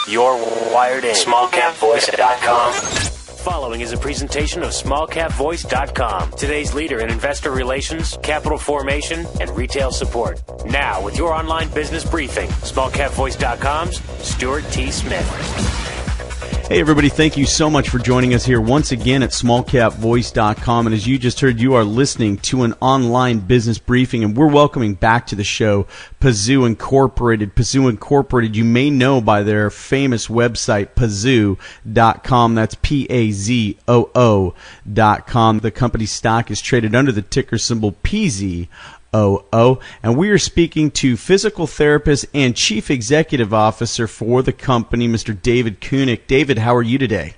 You're wired in. SmallCapVoice.com. Following is a presentation of SmallCapVoice.com, today's leader in investor relations, capital formation, and retail support. Now, with your online business briefing, SmallCapVoice.com's Stuart T. Smith. Hey everybody, thank you so much for joining us here once again at SmallCapVoice.com. And as you just heard, you are listening to an online business briefing, and we're welcoming back to the show Pazoo Incorporated. Pazoo Incorporated, you may know by their famous website, Pazoo.com. That's Pazoo.com. The company's stock is traded under the ticker symbol PZOO. And we are speaking to physical therapist and chief executive officer for the company, Mr. David Koenig. David, how are you today?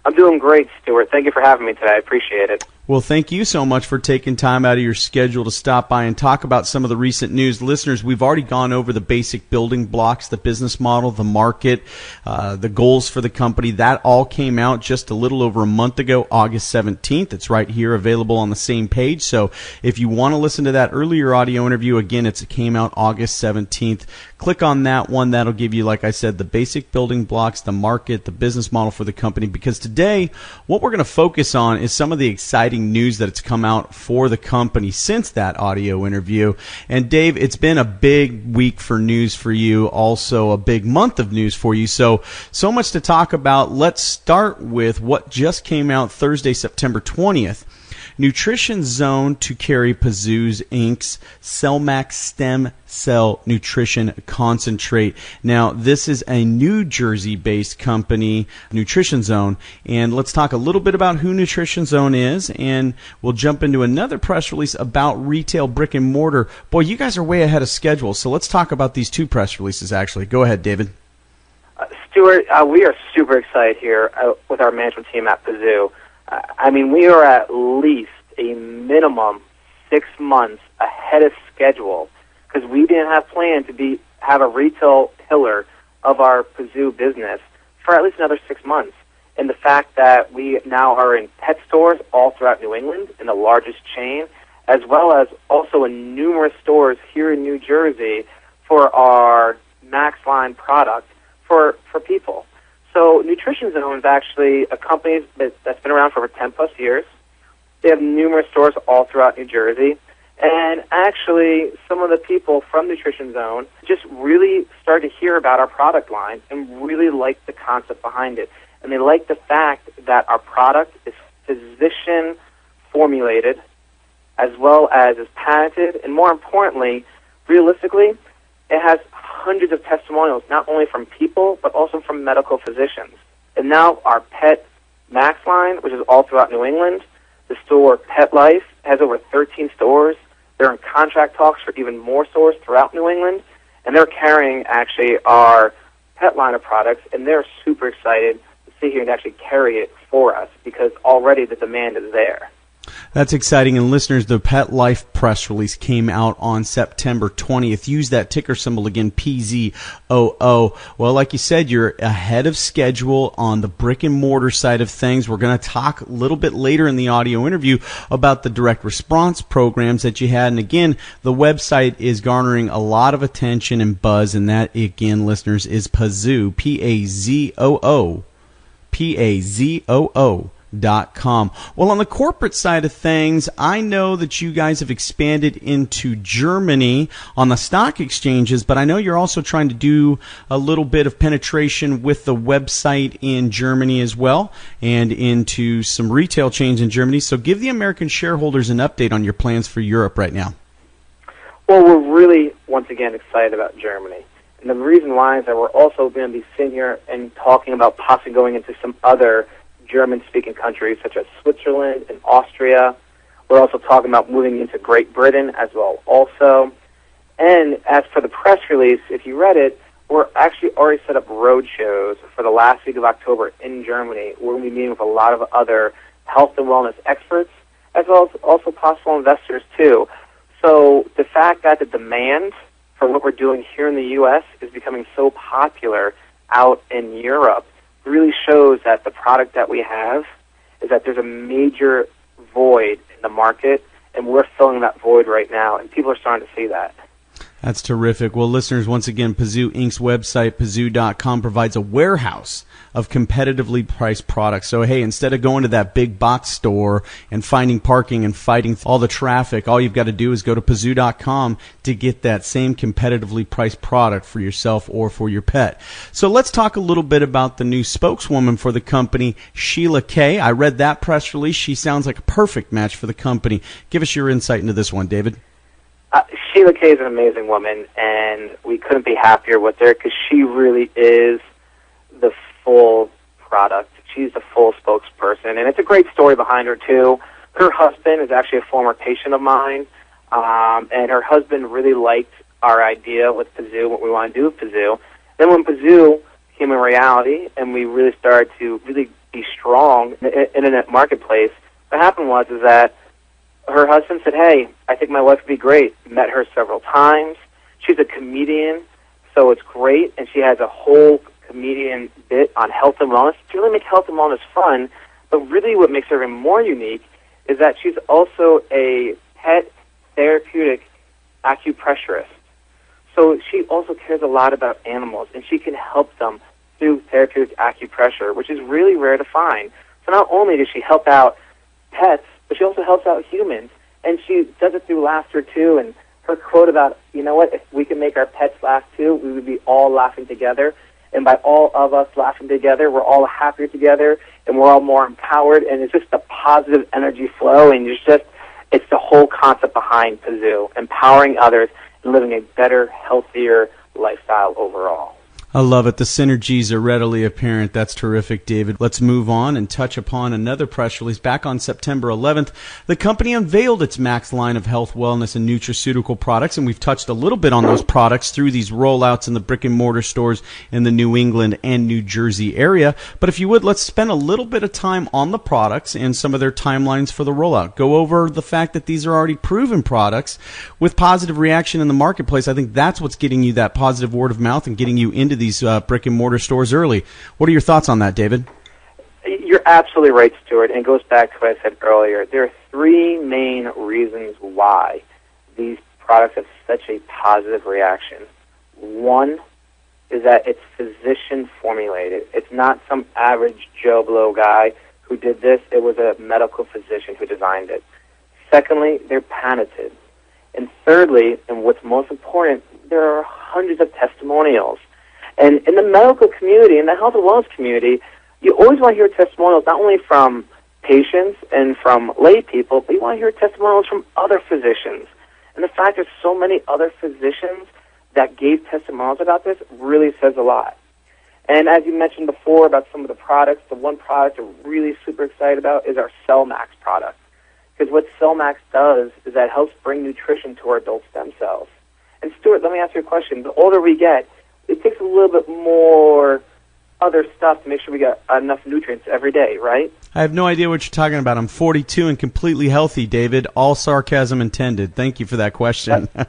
I'm doing great, Stuart. Thank you for having me today. I appreciate it. Well, thank you so much for taking time out of your schedule to stop by and talk about some of the recent news. Listeners, we've already gone over the basic building blocks, the business model, the market, the goals for the company. That all came out just a little over a month ago, August 17th. It's right here available on the same page. So if you want to listen to that earlier audio interview, again, it came out August 17th. Click on that one. That'll give you, like I said, the basic building blocks, the market, the business model for the company. Because today, what we're going to focus on is some of the exciting news that it's come out for the company since that audio interview. And Dave, it's been a big week for news for you, also a big month of news for you. So much to talk about. Let's start with what just came out Thursday, September 20th. Nutrition Zone to carry Pazoo's Inc.'s Cellmax Stem Cell Nutrition Concentrate. Now, this is a New Jersey-based company, Nutrition Zone, and let's talk a little bit about who Nutrition Zone is, and we'll jump into another press release about retail brick and mortar. Boy, you guys are way ahead of schedule, so let's talk about these two press releases, actually. Go ahead, David. Stuart, we are super excited here with our management team at Pazoo. We are at least a minimum 6 months ahead of schedule because we didn't have planned to have a retail pillar of our Pazoo business for at least another 6 months. And the fact that we now are in pet stores all throughout New England in the largest chain, as well as also in numerous stores here in New Jersey for our Max Line product for people. So Nutrition Zone is actually a company that's been around for over 10-plus years. They have numerous stores all throughout New Jersey. And actually, some of the people from Nutrition Zone just really started to hear about our product line and really liked the concept behind it. And they like the fact that our product is physician-formulated as well as is patented. And more importantly, realistically, it has hundreds of testimonials, not only from people, but also from medical physicians. And now our Pet Max line, which is all throughout New England, the store Pet Life has over 13 stores. They're in contract talks for even more stores throughout New England, and they're carrying actually our pet line of products, and they're super excited to sit here and actually carry it for us because already the demand is there. That's exciting. And listeners, the Pet Life press release came out on September 20th. Use that ticker symbol again, PZOO. Well, like you said, you're ahead of schedule on the brick and mortar side of things. We're going to talk a little bit later in the audio interview about the direct response programs that you had. And again, the website is garnering a lot of attention and buzz. And that, again, listeners, is Pazoo, Pazoo, Pazoo.com. Well, on the corporate side of things, I know that you guys have expanded into Germany on the stock exchanges, but I know you're also trying to do a little bit of penetration with the website in Germany as well and into some retail chains in Germany. So give the American shareholders an update on your plans for Europe right now. Well, we're really, once again, excited about Germany. And the reason why is that we're also going to be sitting here and talking about possibly going into some other German-speaking countries such as Switzerland and Austria. We're also talking about moving into Great Britain as well also. And as for the press release, if you read it, we're actually already set up road shows for the last week of October in Germany. We're going to be meeting with a lot of other health and wellness experts as well as also possible investors too. So the fact that the demand for what we're doing here in the U.S. is becoming so popular out in Europe really shows that the product that we have is that there's a major void in the market, and we're filling that void right now, and people are starting to see that. That's terrific. Well, listeners, once again, Pazoo Inc.'s website, Pazoo.com, provides a warehouse of competitively priced products. So, hey, instead of going to that big box store and finding parking and fighting all the traffic, all you've got to do is go to Pazoo.com to get that same competitively priced product for yourself or for your pet. So let's talk a little bit about the new spokeswoman for the company, Sheila Kay. I read that press release. She sounds like a perfect match for the company. Give us your insight into this one, David. Sheila Kay is an amazing woman, and we couldn't be happier with her because she really is the full product. She's the full spokesperson, and it's a great story behind her, too. Her husband is actually a former patient of mine, and her husband really liked our idea with Pazoo, what we want to do with Pazoo. Then when Pazoo came in reality and we really started to really be strong in the internet marketplace, what happened was is that her husband said, hey, I think my wife would be great. Met her several times. She's a comedian, so it's great, and she has a whole comedian bit on health and wellness to really make health and wellness fun. But really what makes her even more unique is that she's also a pet therapeutic acupressurist. So she also cares a lot about animals, and she can help them through therapeutic acupressure, which is really rare to find. So not only does she help out pets, but she also helps out humans, and she does it through laughter, too. And her quote about, you know what, if we can make our pets laugh, too, we would be all laughing together. And by all of us laughing together, we're all happier together, and we're all more empowered, and it's just a positive energy flow, and it's the whole concept behind Pazoo, empowering others and living a better, healthier lifestyle overall. I love it. The synergies are readily apparent. That's terrific, David. Let's move on and touch upon another press release. Back on September 11th, the company unveiled its Max line of health, wellness, and nutraceutical products, and we've touched a little bit on those products through these rollouts in the brick-and-mortar stores in the New England and New Jersey area. But if you would, let's spend a little bit of time on the products and some of their timelines for the rollout. Go over the fact that these are already proven products with positive reaction in the marketplace. I think that's what's getting you that positive word of mouth and getting you into these brick-and-mortar stores early. What are your thoughts on that, David? You're absolutely right, Stuart, and it goes back to what I said earlier. There are three main reasons why these products have such a positive reaction. One is that it's physician-formulated. It's not some average Joe Blow guy who did this. It was a medical physician who designed it. Secondly, they're patented. And thirdly, and what's most important, there are hundreds of testimonials. And in the medical community, in the health and wellness community, you always want to hear testimonials not only from patients and from lay people, but you want to hear testimonials from other physicians. And the fact there's so many other physicians that gave testimonials about this really says a lot. And as you mentioned before about some of the products, the one product I'm really super excited about is our CellMax product. Because what CellMax does is that helps bring nutrition to our adult stem cells. And Stuart, let me ask you a question. The older we get, it takes a little bit more other stuff to make sure we get enough nutrients every day, right? I have no idea what you're talking about. I'm 42 and completely healthy, David. All sarcasm intended. Thank you for that question. And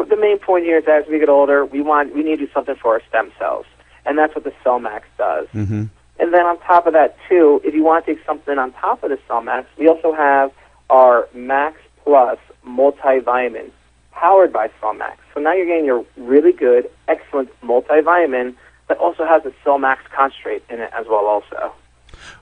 the main point here is that as we get older, we need to do something for our stem cells. And that's what the CellMax does. Mm-hmm. And then on top of that, too, if you want to take something on top of the CellMax, we also have our Max Plus multivitamin powered by CellMax. So now you're getting your really good, excellent multivitamin that also has a CellMax concentrate in it as well also.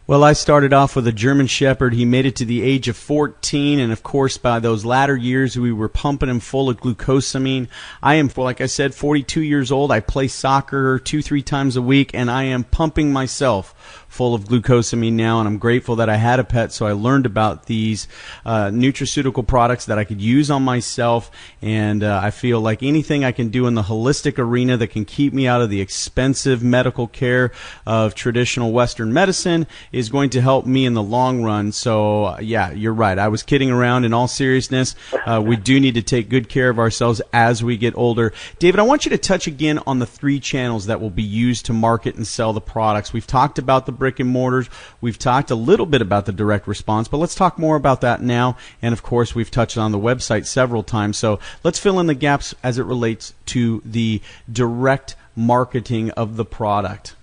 Well, I started off with a German Shepherd. He made it to the age of 14, and of course, by those latter years, we were pumping him full of glucosamine. I am, like I said, 42 years old. I play soccer 2-3 times a week, and I am pumping myself full of glucosamine now, and I'm grateful that I had a pet, so I learned about these nutraceutical products that I could use on myself, and I feel like anything I can do in the holistic arena that can keep me out of the expensive medical care of traditional Western medicine is going to help me in the long run. So, yeah, you're right. I was kidding around. In all seriousness, we do need to take good care of ourselves as we get older. David, I want you to touch again on the 3 channels that will be used to market and sell the products. We've talked about the brick and mortars. We've talked a little bit about the direct response, but let's talk more about that now. And, of course, we've touched on the website several times. So let's fill in the gaps as it relates to the direct marketing of the product.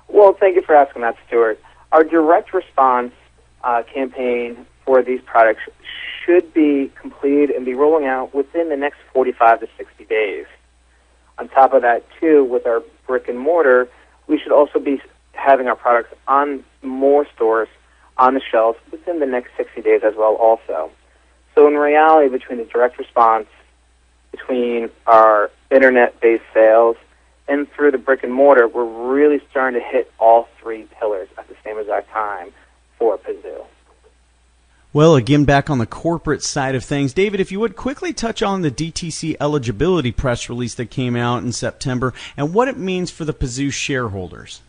Well, thank you for asking that, Stuart. Our direct response campaign for these products should be completed and be rolling out within the next 45 to 60 days. On top of that, too, with our brick and mortar, we should also be having our products on more stores on the shelves within the next 60 days as well also. So in reality, between the direct response, between our internet-based sales, and through the brick and mortar, we're really starting to hit all three pillars at the same exact time for Pazoo. Well, again, back on the corporate side of things, David, if you would quickly touch on the DTC eligibility press release that came out in September and what it means for the Pazoo shareholders.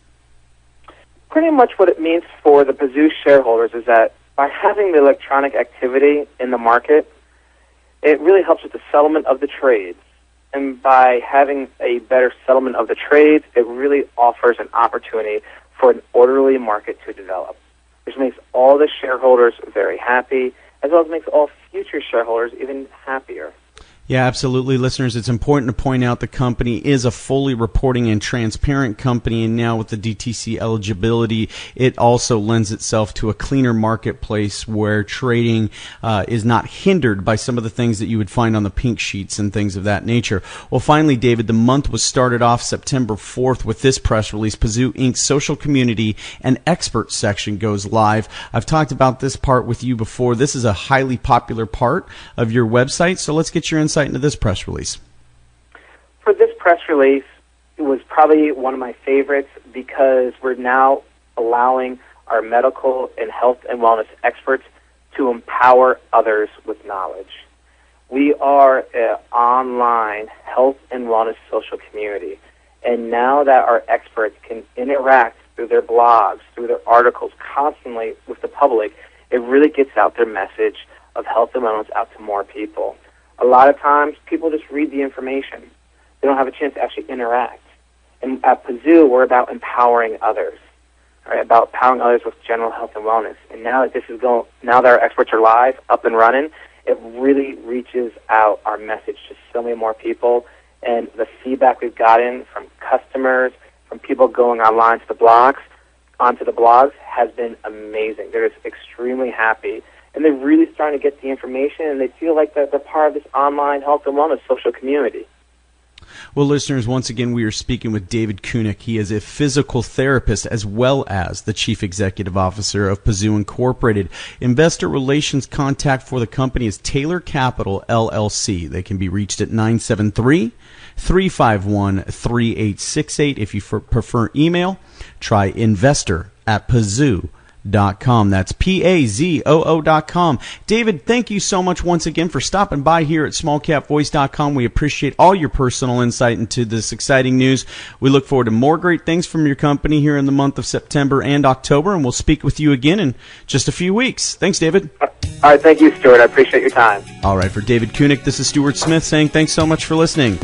Pretty much what it means for the Pazoo shareholders is that by having the electronic activity in the market, it really helps with the settlement of the trades. And by having a better settlement of the trades, it really offers an opportunity for an orderly market to develop, which makes all the shareholders very happy, as well as makes all future shareholders even happier. Yeah, absolutely. Listeners, it's important to point out the company is a fully reporting and transparent company, and now with the DTC eligibility, it also lends itself to a cleaner marketplace where trading is not hindered by some of the things that you would find on the pink sheets and things of that nature. Well, finally, David, the month was started off September 4th with this press release. Pazoo Inc.'s social community and expert section goes live. I've talked about this part with you before. This is a highly popular part of your website, so let's get your insight into this press release. For this press release, it was probably one of my favorites because we're now allowing our medical and health and wellness experts to empower others with knowledge. We are an online health and wellness social community, and now that our experts can interact through their blogs, through their articles constantly with the public, it really gets out their message of health and wellness out to more people. A lot of times, people just read the information. They don't have a chance to actually interact. And at Pazoo, we're about empowering others, right? About empowering others with general health and wellness. And now that our experts are live, up and running, it really reaches out our message to so many more people. And the feedback we've gotten from customers, from people going online to the blogs, onto the blogs, has been amazing. They're just extremely happy. And they're really starting to get the information, and they feel like they're part of this online health and wellness social community. Well, listeners, once again, we are speaking with David Kunick. He is a physical therapist as well as the Chief Executive Officer of Pazoo Incorporated. Investor relations contact for the company is Taylor Capital, LLC. They can be reached at 973-351-3868. If you prefer email, try investor@Pazoo.com. That's PAZOO.com. David, thank you so much once again for stopping by here at SmallCapVoice.com. We appreciate all your personal insight into this exciting news. We look forward to more great things from your company here in the month of September and October, and we'll speak with you again in just a few weeks. Thanks, David. All right, thank you, Stuart. I appreciate your time. All right, for David Kunick, this is Stuart Smith saying thanks so much for listening.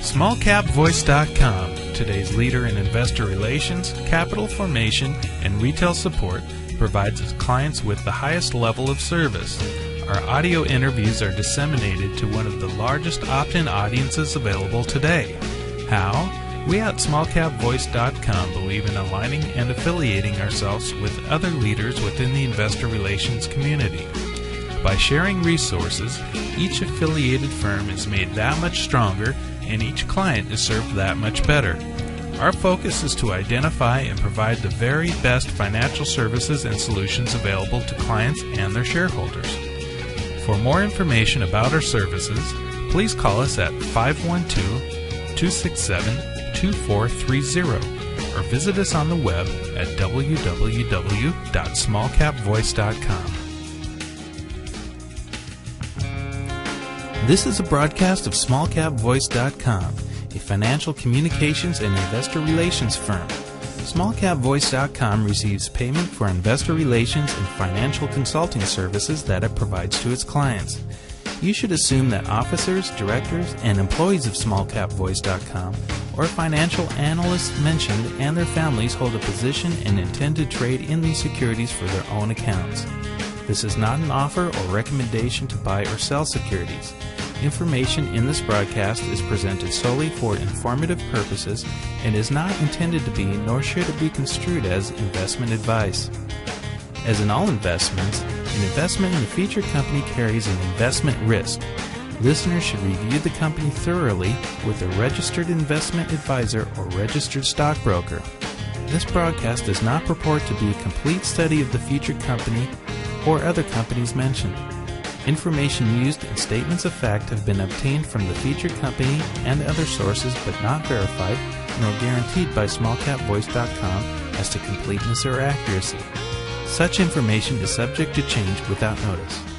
SmallCapVoice.com, today's leader in investor relations, capital formation, and retail support, provides its clients with the highest level of service. Our audio interviews are disseminated to one of the largest opt-in audiences available today. How? We at SmallCapVoice.com believe in aligning and affiliating ourselves with other leaders within the investor relations community. By sharing resources, each affiliated firm is made that much stronger and each client is served that much better. Our focus is to identify and provide the very best financial services and solutions available to clients and their shareholders. For more information about our services, please call us at 512-267-2430 or visit us on the web at www.smallcapvoice.com. This is a broadcast of SmallCapVoice.com, a financial communications and investor relations firm. SmallCapVoice.com receives payment for investor relations and financial consulting services that it provides to its clients. You should assume that officers, directors, and employees of SmallCapVoice.com or financial analysts mentioned and their families hold a position and intend to trade in these securities for their own accounts. This is not an offer or recommendation to buy or sell securities. Information in this broadcast is presented solely for informative purposes and is not intended to be, nor should it be construed as, investment advice. As in all investments, An investment in a featured company carries an investment risk. Listeners should review the company thoroughly with a registered investment advisor or registered stockbroker. This broadcast does not purport to be a complete study of the featured company or other companies mentioned. Information used and statements of fact have been obtained from the featured company and other sources but not verified nor guaranteed by SmallCapVoice.com as to completeness or accuracy. Such information is subject to change without notice.